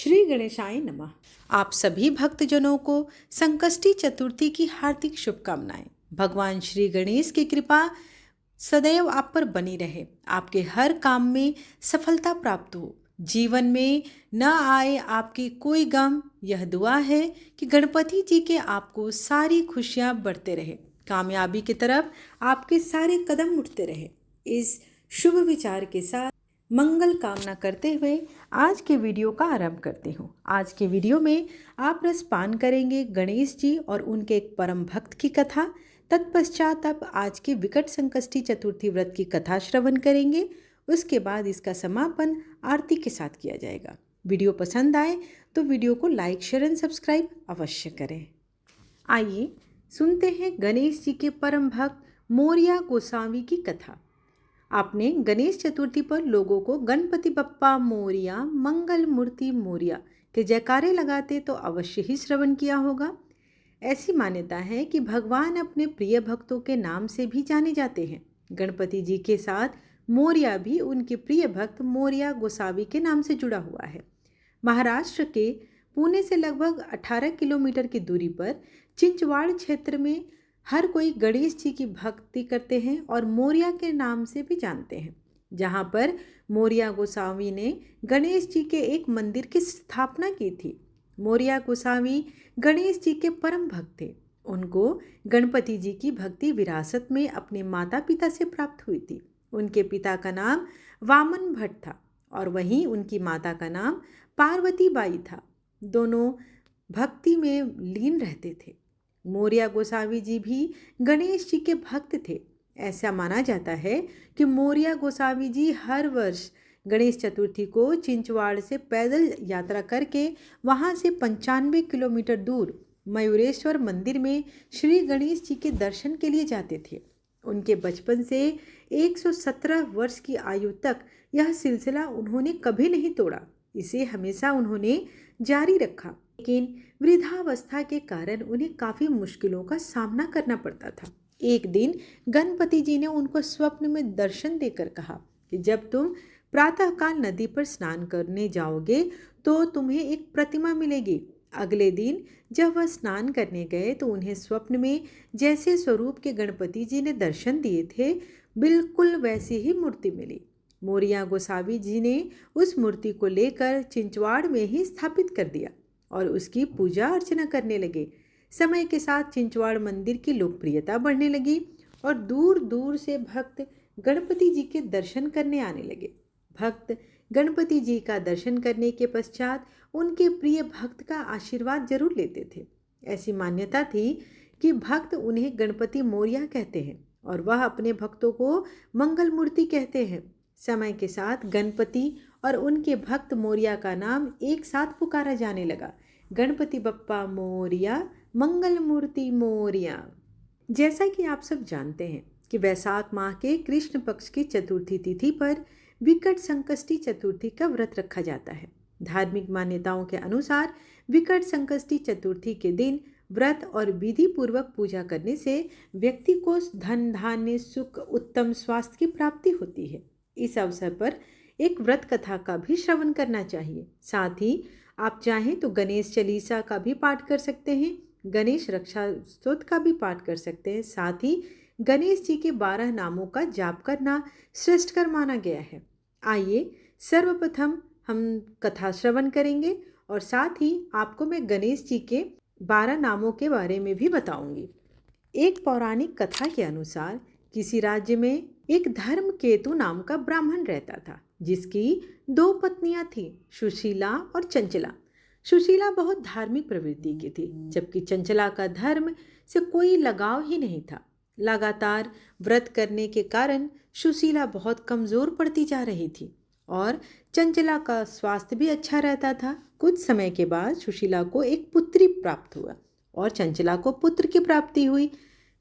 श्री गणेशाय नमः। आप सभी भक्तजनों को संकष्टी चतुर्थी की हार्दिक शुभकामनाएं। भगवान श्री गणेश की कृपा सदैव आप पर बनी रहे, आपके हर काम में सफलता प्राप्त हो, जीवन में न आए आपकी कोई गम। यह दुआ है कि गणपति जी के आपको सारी खुशियां बढ़ते रहे, कामयाबी की तरफ आपके सारे कदम उठते रहे। इस शुभ विचार के साथ मंगल कामना करते हुए आज के वीडियो का आरंभ करती हूँ। आज के वीडियो में आप रसपान करेंगे गणेश जी और उनके एक परम भक्त की कथा। तत्पश्चात आप आज के विकट संकष्टी चतुर्थी व्रत की कथा श्रवण करेंगे। उसके बाद इसका समापन आरती के साथ किया जाएगा। वीडियो पसंद आए तो वीडियो को लाइक, शेयर एंड सब्सक्राइब अवश्य करें। आइए सुनते हैं गणेश जी के परम भक्त मोरिया गोसावी की कथा। आपने गणेश चतुर्थी पर लोगों को गणपति बप्पा मोरिया, मंगल मूर्ति मोरिया के जयकारे लगाते तो अवश्य ही श्रवण किया होगा। ऐसी मान्यता है कि भगवान अपने प्रिय भक्तों के नाम से भी जाने जाते हैं। गणपति जी के साथ मोरिया भी उनके प्रिय भक्त मोरिया गोसावी के नाम से जुड़ा हुआ है। महाराष्ट्र के पुणे से लगभग 18 किलोमीटर की दूरी पर चिंचवाड़ क्षेत्र में हर कोई गणेश जी की भक्ति करते हैं और मोरिया के नाम से भी जानते हैं। जहाँ पर मोरिया गोसावी ने गणेश जी के एक मंदिर की स्थापना की थी। मोरिया गोसावी गणेश जी के परम भक्त थे। उनको गणपति जी की भक्ति विरासत में अपने माता पिता से प्राप्त हुई थी। उनके पिता का नाम वामन भट्ट था और वहीं उनकी माता का नाम पार्वती बाई था। दोनों भक्ति में लीन रहते थे। मोरिया गोसावी जी भी गणेश जी के भक्त थे। ऐसा माना जाता है कि मोरिया गोसावी जी हर वर्ष गणेश चतुर्थी को चिंचवाड़ से पैदल यात्रा करके वहां से 95 किलोमीटर दूर मयूरेश्वर मंदिर में श्री गणेश जी के दर्शन के लिए जाते थे। उनके बचपन से 117 वर्ष की आयु तक यह सिलसिला उन्होंने कभी नहीं तोड़ा। इसे हमेशा उन्होंने जारी रखा, लेकिन वृद्धावस्था के कारण उन्हें काफ़ी मुश्किलों का सामना करना पड़ता था। एक दिन गणपति जी ने उनको स्वप्न में दर्शन देकर कहा कि जब तुम प्रातःकाल नदी पर स्नान करने जाओगे तो तुम्हें एक प्रतिमा मिलेगी। अगले दिन जब वह स्नान करने गए तो उन्हें स्वप्न में जैसे स्वरूप के गणपति जी ने दर्शन दिए थे, बिल्कुल वैसी ही मूर्ति मिली। मोरिया गोसावी जी ने उस मूर्ति को लेकर चिंचवाड़ में ही स्थापित कर दिया और उसकी पूजा अर्चना करने लगे। समय के साथ चिंचवाड़ मंदिर की लोकप्रियता बढ़ने लगी और दूर दूर से भक्त गणपति जी के दर्शन करने आने लगे। भक्त गणपति जी का दर्शन करने के पश्चात उनके प्रिय भक्त का आशीर्वाद जरूर लेते थे। ऐसी मान्यता थी कि भक्त उन्हें गणपति मोरिया कहते हैं और वह अपने भक्तों को मंगल मूर्ति कहते हैं। समय के साथ गणपति और उनके भक्त मोरिया का नाम एक साथ पुकारा जाने लगा, गणपति बप्पा मोरिया, मंगल मूर्ति मोरिया। जैसा कि आप सब जानते हैं कि वैशाख माह के कृष्ण पक्ष की चतुर्थी तिथि पर विकट संकष्टी चतुर्थी का व्रत रखा जाता है। धार्मिक मान्यताओं के अनुसार विकट संकष्टी चतुर्थी के दिन व्रत और विधि पूर्वक पूजा करने से व्यक्ति को धन, धान्य, सुख, उत्तम स्वास्थ्य की प्राप्ति होती है। इस अवसर पर एक व्रत कथा का भी श्रवण करना चाहिए। साथ ही आप चाहें तो गणेश चालीसा का भी पाठ कर सकते हैं, गणेश रक्षा स्तोत्र का भी पाठ कर सकते हैं। साथ ही गणेश जी के 12 नामों का जाप करना श्रेष्ठकर माना गया है। आइए सर्वप्रथम हम कथा श्रवण करेंगे और साथ ही आपको मैं गणेश जी के 12 नामों के बारे में भी बताऊंगी। एक पौराणिक कथा के अनुसार किसी राज्य में एक धर्मकेतु नाम का ब्राह्मण रहता था, जिसकी 2 पत्नियां थीं, सुशीला और चंचला। सुशीला बहुत धार्मिक प्रवृत्ति की थी, जबकि चंचला का धर्म से कोई लगाव ही नहीं था। लगातार व्रत करने के कारण सुशीला बहुत कमजोर पड़ती जा रही थी और चंचला का स्वास्थ्य भी अच्छा रहता था। कुछ समय के बाद सुशीला को एक पुत्री प्राप्त हुआ और चंचला को पुत्र की प्राप्ति हुई।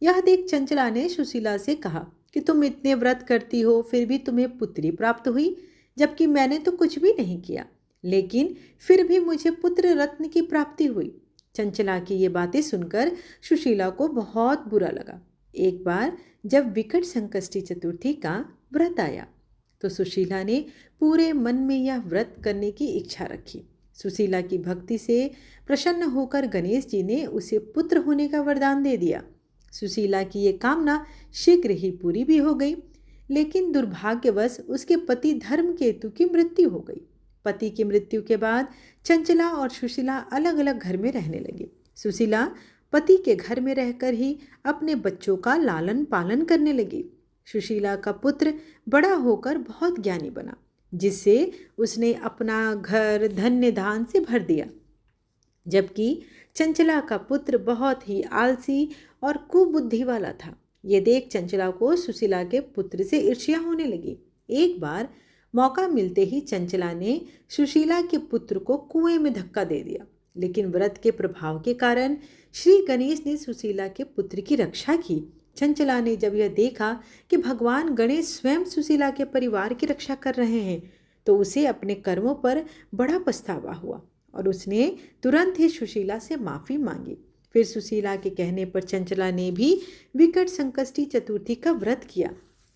यह देख चंचला ने सुशीला से कहा कि तुम इतने व्रत करती हो, फिर भी तुम्हें पुत्री प्राप्त हुई, जबकि मैंने तो कुछ भी नहीं किया, लेकिन फिर भी मुझे पुत्र रत्न की प्राप्ति हुई। चंचला की ये बातें सुनकर सुशीला को बहुत बुरा लगा। एक बार जब विकट संकष्टी चतुर्थी का व्रत आया तो सुशीला ने पूरे मन में यह व्रत करने की इच्छा रखी। सुशीला की भक्ति से प्रसन्न होकर गणेश जी ने उसे पुत्र होने का वरदान दे दिया। सुशीला की ये कामना शीघ्र ही पूरी भी हो गई, लेकिन दुर्भाग्यवश उसके पति धर्मकेतु की मृत्यु हो गई। पति की मृत्यु के बाद चंचला और सुशीला अलग अलग घर में रहने लगी। सुशीला पति के घर में रहकर ही अपने बच्चों का लालन पालन करने लगी। सुशीला का पुत्र बड़ा होकर बहुत ज्ञानी बना, जिससे उसने अपना घर धन्य धान से भर दिया, जबकि चंचला का पुत्र बहुत ही आलसी और कुबुद्धि वाला था। ये देख चंचला को सुशीला के पुत्र से ईर्ष्या होने लगी। एक बार मौका मिलते ही चंचला ने सुशीला के पुत्र को कुएं में धक्का दे दिया, लेकिन व्रत के प्रभाव के कारण श्री गणेश ने सुशीला के पुत्र की रक्षा की। चंचला ने जब यह देखा कि भगवान गणेश स्वयं सुशीला के परिवार की रक्षा कर रहे हैं, तो उसे अपने कर्मों पर बड़ा पछतावा हुआ और उसने तुरंत ही सुशीला से माफ़ी मांगी। फिर सुशीला के कहने पर चंचला ने भी विकट संकष्टी चतुर्थी का व्रत किया,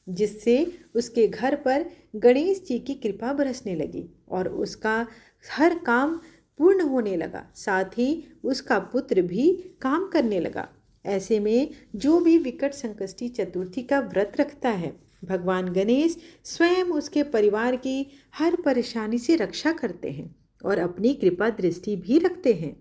जिससे उसके घर पर गणेश जी की कृपा बरसने लगी और उसका हर काम पूर्ण होने लगा। साथ ही उसका पुत्र भी काम करने लगा। ऐसे में जो भी विकट संकष्टी चतुर्थी का व्रत रखता है, भगवान गणेश स्वयं उसके परिवार की हर परेशानी से रक्षा करते हैं और अपनी कृपा दृष्टि भी रखते हैं।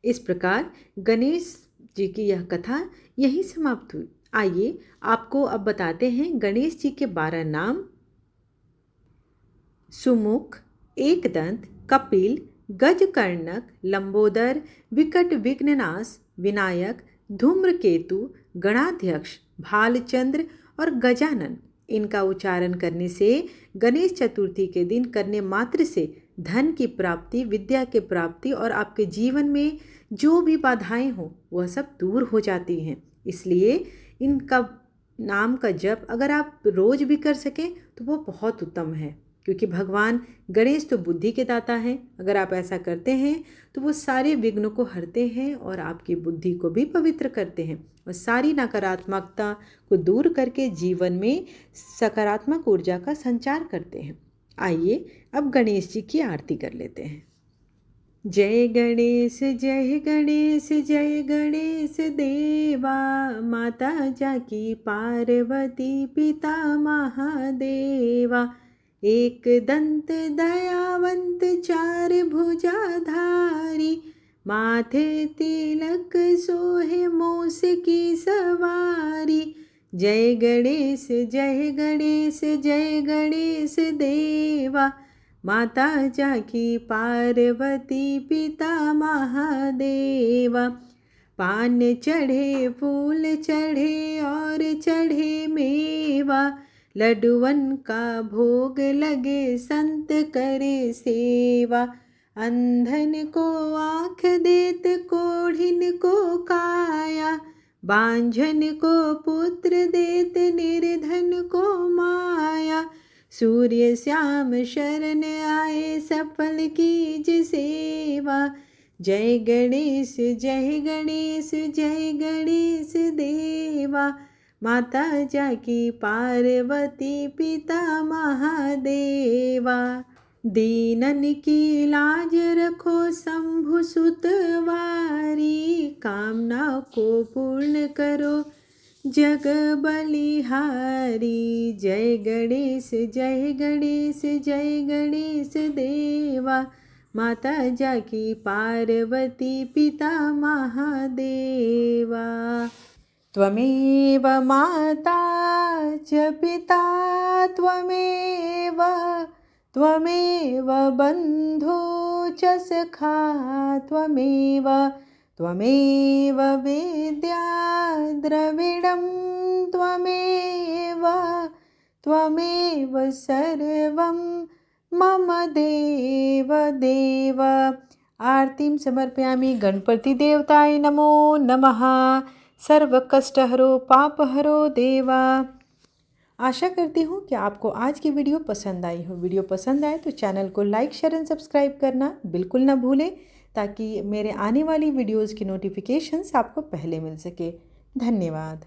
इस प्रकार गणेश जी की यह कथा यहीं समाप्त हुई। आइए आपको अब बताते हैं गणेश जी के 12 नाम। सुमुख, एकदंत, कपिल, गजकर्णक, लंबोदर, विकट विघ्ननाश, विनायक, धूम्रकेतु, गणाध्यक्ष, भालचंद्र और गजानन। इनका उच्चारण करने से गणेश चतुर्थी के दिन करने मात्र से धन की प्राप्ति, विद्या की प्राप्ति और आपके जीवन में जो भी बाधाएं हों वह सब दूर हो जाती हैं। इसलिए इनका नाम का जप अगर आप रोज भी कर सकें तो वो बहुत उत्तम है, क्योंकि भगवान गणेश तो बुद्धि के दाता हैं। अगर आप ऐसा करते हैं तो वो सारे विघ्नों को हरते हैं और आपकी बुद्धि को भी पवित्र करते हैं और सारी नकारात्मकता को दूर करके जीवन में सकारात्मक ऊर्जा का संचार करते हैं। आइए अब गणेश जी की आरती कर लेते हैं। जय गणेश जय गणेश जय गणेश देवा, माता जाकी पार्वती पिता महादेवा। एक दंत दयावंत चार भुजाधारी, माथे तिलक सोहे मूस की सवारी। जय गणेश जय गणेश जय गणेश देवा, माता जाकी पार्वती पिता महादेवा। पान चढ़े फूल चढ़े और चढ़े मेवा, लड्डुअन का भोग लगे संत करे सेवा। अंधन को आँख देत कोढ़िन को काया, बांझन को पुत्र देत निर्धन को माया। सूर्य श्याम शरण आए सफल कीज सेवा। जय गणेश जय गणेश जय गणेश देवा, माता जाकी पार्वती पिता महादेवा। दीनन की लाज रखो शंभु सुतवारी, कामना को पूर्ण करो जग बलिहारी। जय गणेश जय गणेश जय गणेश देवा, माता जाकी पार्वती पिता महादेवा। त्वमेव माता च पिता त्वमेव, त्वमेव बन्धु च सखा त्वमेव, त्वमेव विद्या द्रविडं त्वमेव, त्वमेव सर्वं मम देव देव। आरतीं समर्पयामि गणपति देवताय नमो नमः। सर्वकष्टहरो पापहरो देवा। आशा करती हूँ कि आपको आज की वीडियो पसंद आई हो। वीडियो पसंद आए तो चैनल को लाइक शेयर एंड सब्सक्राइब करना बिल्कुल ना भूलें, ताकि मेरे आने वाली वीडियोज़ की नोटिफिकेशंस आपको पहले मिल सके। धन्यवाद।